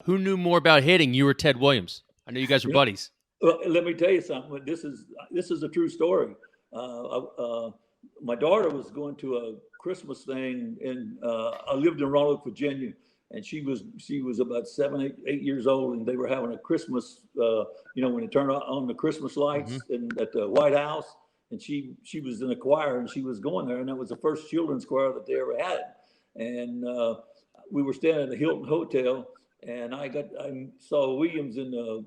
Who knew more about hitting, you or Ted Williams? I know you guys were buddies. Well, let me tell you something. This is a true story. My daughter was going to a Christmas thing, and I lived in Roanoke, Virginia, and she was about 8 years old, and they were having a Christmas. When they turn on the Christmas lights at the White House, and she was in a choir, and she was going there, and that was the first children's choir that they ever had, and we were staying at the Hilton Hotel. And I saw Williams in the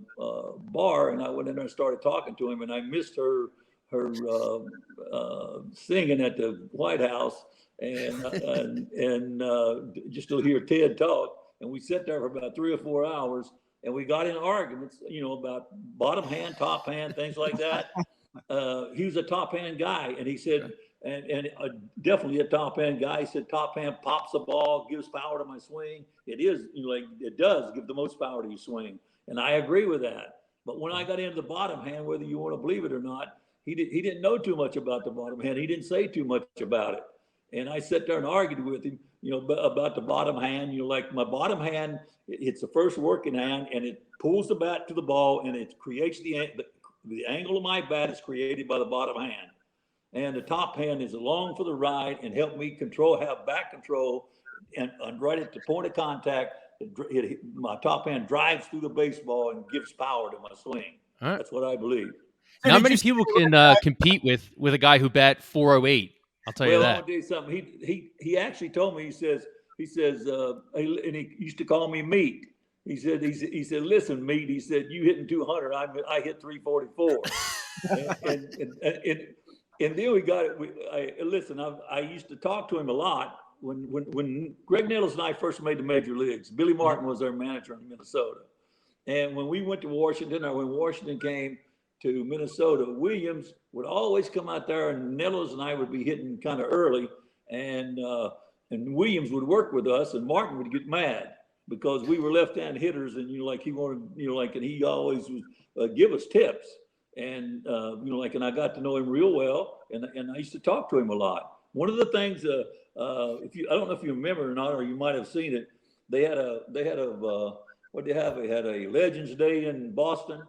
bar, and I went in there and started talking to him, and I missed her singing at the White House, and just to hear Ted talk. And we sat there for about 3 or 4 hours, and we got in arguments, about bottom hand, top hand, things like that. He was a top hand guy, and he said, and definitely a top hand guy. He said, top hand pops the ball, gives power to my swing. It is it does give the most power to your swing, and I agree with that. But when I got into the bottom hand, whether you want to believe it or not, he didn't know too much about the bottom hand. He didn't say too much about it, and I sat there and argued with him, about the bottom hand. Like my bottom hand, it's the first working hand, and it pulls the bat to the ball, and it creates the angle of my bat is created by the bottom hand. And the top hand is along for the ride and help me have back control, and right at the point of contact, my top hand drives through the baseball and gives power to my swing. Right. That's what I believe. Not many people can compete with a guy who bat 408. I'll tell you that. I'll tell you something. He actually told me. He says, and he used to call me Meat. He said, listen, Meat. He said, you hitting 200. I hit 344. And then we got it. I used to talk to him a lot when Greg Nettles and I first made the major leagues. Billy Martin was our manager in Minnesota, and when we went to Washington, or when Washington came to Minnesota, Williams would always come out there, and Nettles and I would be hitting kind of early, and Williams would work with us, and Martin would get mad because we were left-hand hitters, and he wanted, and he always would give us tips. And, and I got to know him real well, and I used to talk to him a lot. One of the things, I don't know if you remember or not, or you might have seen it, they had a Legends Day in Boston,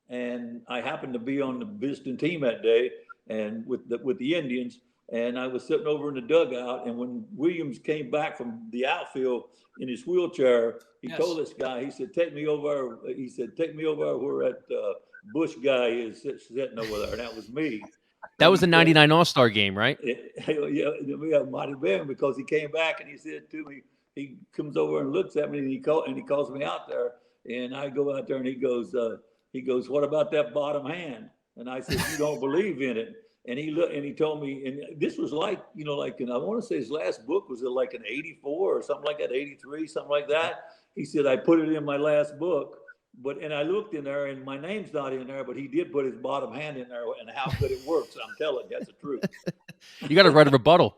and I happened to be on the visiting team that day, and with the Indians, and I was sitting over in the dugout, and when Williams came back from the outfield in his wheelchair, he told this guy, he said, take me over where that Bush guy is sitting over there, and that was me. That was the 99 All-Star game, right? Yeah, it might have been, because he came back and he said to me, he comes over and looks at me, and he calls me out there, and I go out there, and he goes, what about that bottom hand? And I said, you don't believe in it. And he looked, and he told me, and this was and I want to say his last book was like an 84 or something like that, 83, something like that. He said, I put it in my last book. And I looked in there, and my name's not in there, but he did put his bottom hand in there, and how good it works. I'm telling you, that's the truth. You got to write a rebuttal.